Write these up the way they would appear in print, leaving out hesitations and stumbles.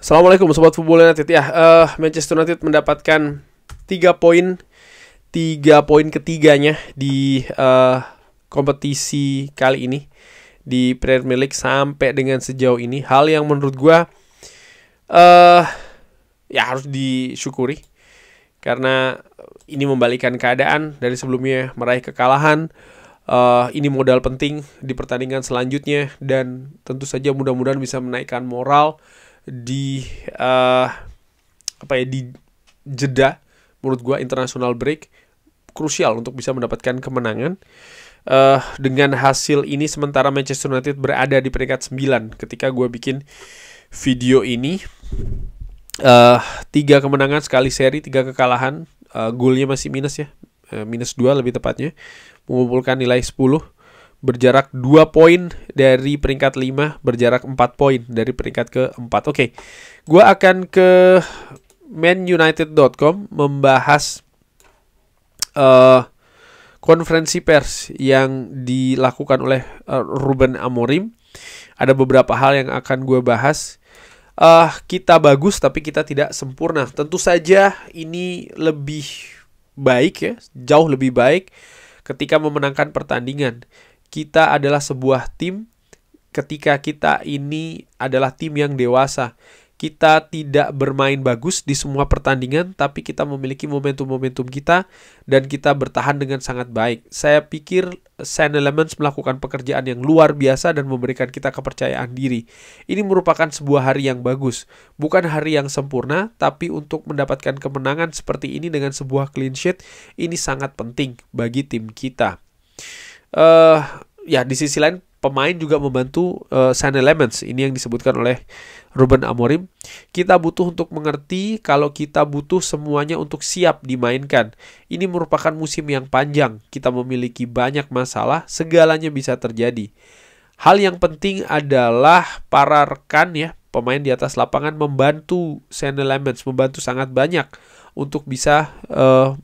Assalamualaikum Sobat Football United. Manchester United mendapatkan 3 poin ketiganya di kompetisi kali ini di Premier League sampai dengan sejauh ini. Hal yang menurut gue harus disyukuri, karena ini membalikan keadaan dari sebelumnya meraih kekalahan. Ini modal penting di pertandingan selanjutnya, dan tentu saja mudah-mudahan bisa menaikkan moral di di jeda. Menurut gua international break krusial untuk bisa mendapatkan kemenangan. Dengan hasil ini sementara Manchester United berada di peringkat 9 ketika gua bikin video ini. 3 kemenangan sekali seri, 3 kekalahan. Golnya masih minus ya, minus 2 lebih tepatnya, mengumpulkan nilai 10. Berjarak 2 poin dari peringkat 5, berjarak 4 poin dari peringkat ke-4. Oke, gue akan ke manunited.com membahas konferensi pers yang dilakukan oleh Ruben Amorim. Ada beberapa hal yang akan gue bahas. Kita bagus tapi kita tidak sempurna. Tentu saja ini lebih baik ya, jauh lebih baik ketika memenangkan pertandingan. Kita adalah sebuah tim ketika kita ini adalah tim yang dewasa. Kita tidak bermain bagus di semua pertandingan, tapi kita memiliki momentum-momentum kita dan kita bertahan dengan sangat baik. Saya pikir Sean Elements melakukan pekerjaan yang luar biasa dan memberikan kita kepercayaan diri. Ini merupakan sebuah hari yang bagus. Bukan hari yang sempurna, tapi untuk mendapatkan kemenangan seperti ini dengan sebuah clean sheet, ini sangat penting bagi tim kita. Di sisi lain pemain juga membantu Sean Elements. Ini yang disebutkan oleh Ruben Amorim. Kita butuh untuk mengerti kalau kita butuh semuanya untuk siap dimainkan. Ini merupakan musim yang panjang. Kita memiliki banyak masalah, segalanya bisa terjadi. Hal yang penting adalah para rekan ya, pemain di atas lapangan membantu Sean Elements, membantu sangat banyak untuk bisa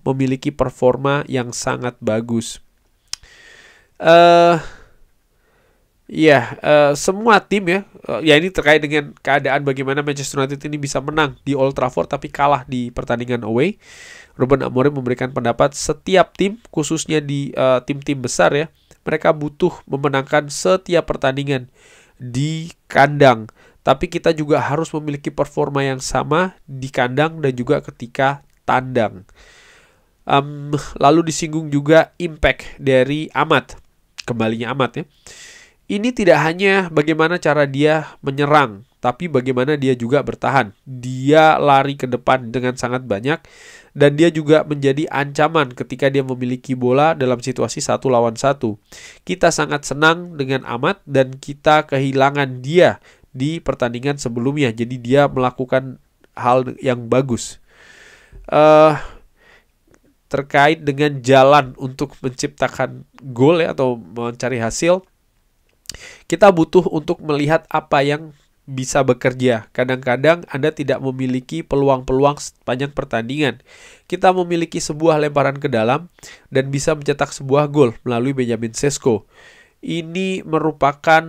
memiliki performa yang sangat bagus. Semua tim ya ini terkait dengan keadaan bagaimana Manchester United ini bisa menang di Old Trafford tapi kalah di pertandingan away. Ruben Amorim memberikan pendapat setiap tim, khususnya di tim-tim besar ya, mereka butuh memenangkan setiap pertandingan di kandang. Tapi kita juga harus memiliki performa yang sama di kandang dan juga ketika tandang. Lalu disinggung juga impact dari kembalinya Ahmad ya. Ini tidak hanya bagaimana cara dia menyerang, tapi bagaimana dia juga bertahan. Dia lari ke depan dengan sangat banyak, dan dia juga menjadi ancaman ketika dia memiliki bola dalam situasi 1 lawan 1. Kita sangat senang dengan Ahmad dan kita kehilangan dia di pertandingan sebelumnya. Jadi dia melakukan hal yang bagus. Terkait dengan jalan untuk menciptakan gol ya, atau mencari hasil, kita butuh untuk melihat apa yang bisa bekerja. Kadang-kadang Anda tidak memiliki peluang-peluang sepanjang pertandingan. Kita memiliki sebuah lemparan ke dalam dan bisa mencetak sebuah gol melalui Benjamin Sesko. Ini merupakan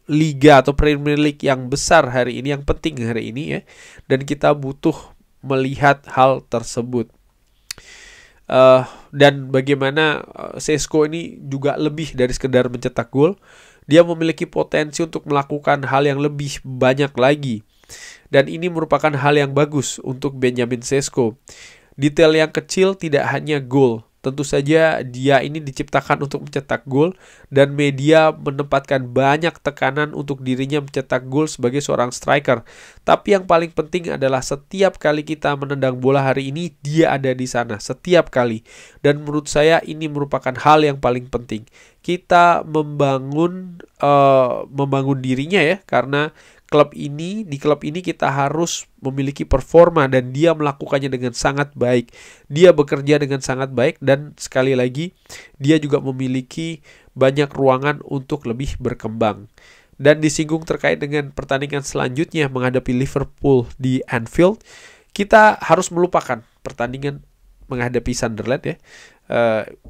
liga atau Premier League yang besar hari ini, yang penting hari ini ya. Dan kita butuh melihat hal tersebut. Dan bagaimana Sesko ini juga lebih dari sekedar mencetak gol. Dia memiliki potensi untuk melakukan hal yang lebih banyak lagi. Dan ini merupakan hal yang bagus untuk Benjamin Sesko. Detail yang kecil tidak hanya gol. Tentu saja dia ini diciptakan untuk mencetak gol, dan media menempatkan banyak tekanan untuk dirinya mencetak gol sebagai seorang striker. Tapi yang paling penting adalah setiap kali kita menendang bola hari ini, dia ada di sana setiap kali. Dan menurut saya ini merupakan hal yang paling penting. Kita membangun dirinya ya, karena di klub ini kita harus memiliki performa, dan dia melakukannya dengan sangat baik. Dia bekerja dengan sangat baik, dan sekali lagi dia juga memiliki banyak ruangan untuk lebih berkembang. Dan disinggung terkait dengan pertandingan selanjutnya menghadapi Liverpool di Anfield, kita harus melupakan pertandingan menghadapi Sunderland ya.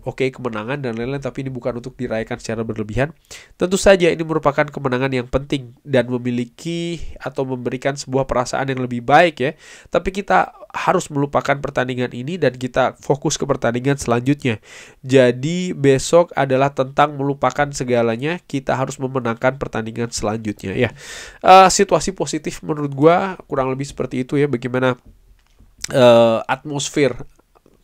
Oke, kemenangan dan lain-lain, tapi ini bukan untuk dirayakan secara berlebihan. Tentu saja ini merupakan kemenangan yang penting dan memiliki atau memberikan sebuah perasaan yang lebih baik ya. Tapi kita harus melupakan pertandingan ini dan kita fokus ke pertandingan selanjutnya. Jadi besok adalah tentang melupakan segalanya. Kita harus memenangkan pertandingan selanjutnya ya. Situasi positif menurut gua kurang lebih seperti itu ya. Bagaimana atmosfer,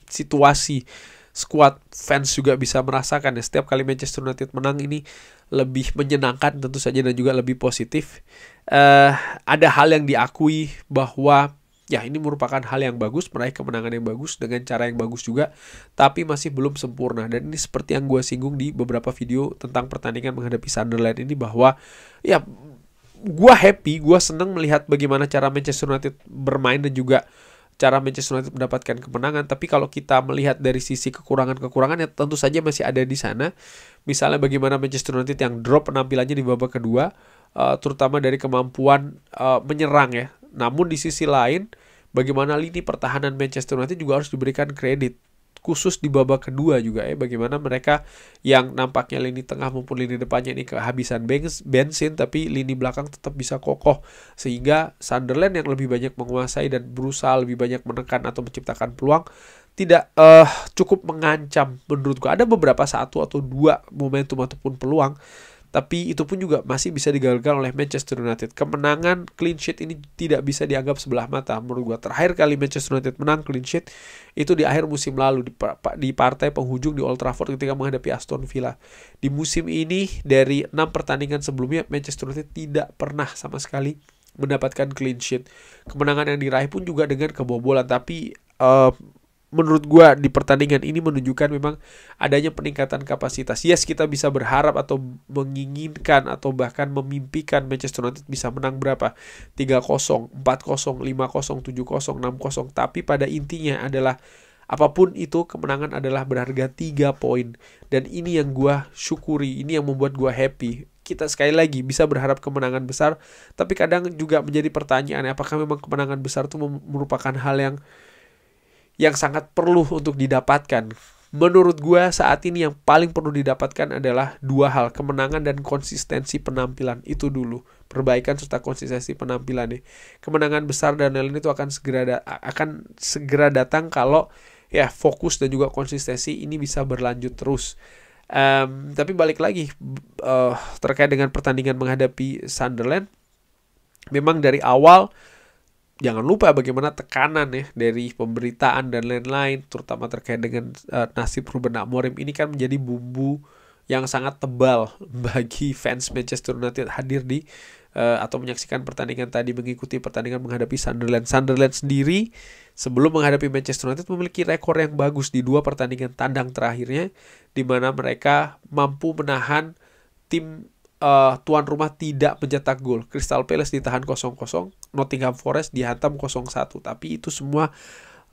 situasi, squad, fans juga bisa merasakan ya. Setiap kali Manchester United menang ini lebih menyenangkan tentu saja dan juga lebih positif. Ada hal yang diakui bahwa ya ini merupakan hal yang bagus, meraih kemenangan yang bagus dengan cara yang bagus juga, tapi masih belum sempurna. Dan ini seperti yang gue singgung di beberapa video tentang pertandingan menghadapi Sunderland ini, bahwa ya gue happy, gue seneng melihat bagaimana cara Manchester United bermain dan juga cara Manchester United mendapatkan kemenangan. Tapi kalau kita melihat dari sisi kekurangan-kekurangan, ya tentu saja masih ada di sana. Misalnya bagaimana Manchester United yang drop penampilannya di babak kedua, terutama dari kemampuan menyerang ya. Namun di sisi lain, bagaimana lini pertahanan Manchester United juga harus diberikan kredit, khusus di babak kedua juga ya, bagaimana mereka yang nampaknya lini tengah maupun lini depannya ini kehabisan bensin, tapi lini belakang tetap bisa kokoh, sehingga Sunderland yang lebih banyak menguasai dan berusaha lebih banyak menekan atau menciptakan peluang tidak cukup mengancam. Menurut gua ada beberapa satu atau dua momentum ataupun peluang, tapi itu pun juga masih bisa digagalkan oleh Manchester United. Kemenangan clean sheet ini tidak bisa dianggap sebelah mata. Menurut gua terakhir kali Manchester United menang clean sheet itu di akhir musim lalu di partai penghujung di Old Trafford ketika menghadapi Aston Villa. Di musim ini dari 6 pertandingan sebelumnya Manchester United tidak pernah sama sekali mendapatkan clean sheet. Kemenangan yang diraih pun juga dengan kebobolan, tapi menurut gua di pertandingan ini menunjukkan memang adanya peningkatan kapasitas. Yes, kita bisa berharap atau menginginkan atau bahkan memimpikan Manchester United bisa menang berapa? 3-0, 4-0, 5-0, 7-0, 6-0. Tapi pada intinya adalah apapun itu, kemenangan adalah berharga 3 poin. Dan ini yang gua syukuri, ini yang membuat gua happy. Kita sekali lagi bisa berharap kemenangan besar, tapi kadang juga menjadi pertanyaan, apakah memang kemenangan besar itu merupakan hal yang sangat perlu untuk didapatkan. Menurut gue saat ini yang paling perlu didapatkan adalah 2 hal, kemenangan dan konsistensi penampilan. Itu dulu, perbaikan serta konsistensi penampilan nih. Kemenangan besar dan lain-lain itu akan segera datang kalau ya fokus dan juga konsistensi ini bisa berlanjut terus. Tapi balik lagi terkait dengan pertandingan menghadapi Sunderland, memang dari awal jangan lupa bagaimana tekanan ya dari pemberitaan dan lain-lain, terutama terkait dengan nasib Ruben Amorim ini kan menjadi bumbu yang sangat tebal bagi fans Manchester United hadir di atau menyaksikan pertandingan tadi, mengikuti pertandingan menghadapi Sunderland. Sunderland sendiri sebelum menghadapi Manchester United memiliki rekor yang bagus di 2 pertandingan tandang terakhirnya, di mana mereka mampu menahan tim tuan rumah tidak mencetak gol. Crystal Palace ditahan 0-0, Nottingham Forest dihantam 0-1, tapi itu semua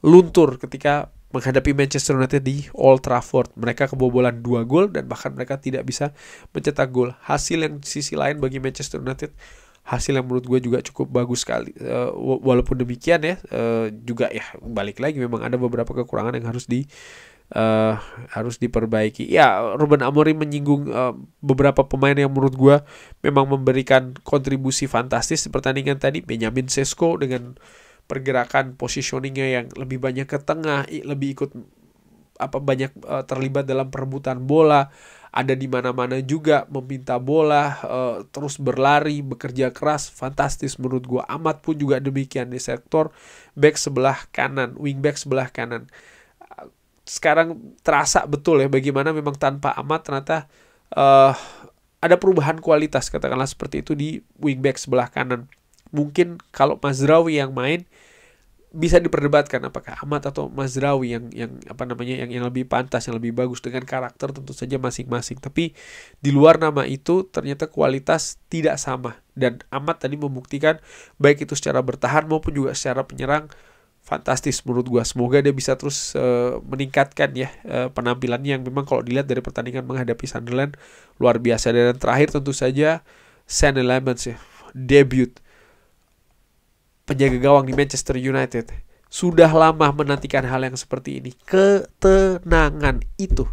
luntur ketika menghadapi Manchester United di Old Trafford. Mereka kebobolan 2 gol dan bahkan mereka tidak bisa mencetak gol. Hasil yang sisi lain bagi Manchester United, hasil yang menurut gue juga cukup bagus sekali. Walaupun demikian ya, juga ya balik lagi memang ada beberapa kekurangan yang harus diperbaiki. Ya, Ruben Amorim menyinggung beberapa pemain yang menurut gue memang memberikan kontribusi fantastis di pertandingan tadi. Benjamin Sesko dengan pergerakan positioningnya yang lebih banyak ke tengah, lebih ikut banyak terlibat dalam perebutan bola, ada di mana-mana juga meminta bola, terus berlari, bekerja keras, fantastis menurut gue. Amat pun juga demikian di sektor back sebelah kanan, wing back sebelah kanan. Sekarang terasa betul ya bagaimana memang tanpa Amat ternyata ada perubahan kualitas, katakanlah seperti itu di wingback sebelah kanan. Mungkin kalau Mazraoui yang main bisa diperdebatkan apakah Amat atau Mazraoui yang lebih pantas, yang lebih bagus dengan karakter tentu saja masing-masing. Tapi di luar nama itu ternyata kualitas tidak sama, dan Amat tadi membuktikan baik itu secara bertahan maupun juga secara penyerang fantastis menurut gua. Semoga dia bisa terus meningkatkan ya penampilannya yang memang kalau dilihat dari pertandingan menghadapi Sunderland luar biasa. Dan terakhir tentu saja Sean Lemans ya, debut penjaga gawang di Manchester United. sudah lama menantikan hal yang seperti ini. Ketenangan itu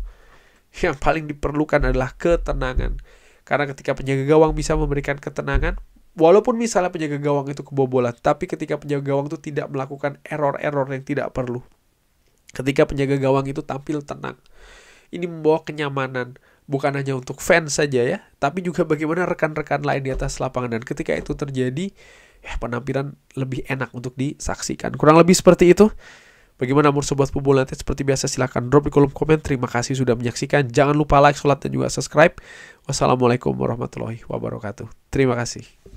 yang paling diperlukan adalah ketenangan. Karena ketika penjaga gawang bisa memberikan ketenangan, walaupun misalnya penjaga gawang itu kebobolan, tapi ketika penjaga gawang itu tidak melakukan error-error yang tidak perlu, ketika penjaga gawang itu tampil tenang, ini membawa kenyamanan bukan hanya untuk fans saja ya, tapi juga bagaimana rekan-rekan lain di atas lapangan. Dan ketika itu terjadi, ya penampilan lebih enak untuk disaksikan. Kurang lebih seperti itu. Bagaimana menurut Sobat Football United? Seperti biasa silahkan drop di kolom komen. Terima kasih sudah menyaksikan. Jangan lupa like, sholat, dan juga subscribe. Wassalamualaikum warahmatullahi wabarakatuh. Terima kasih.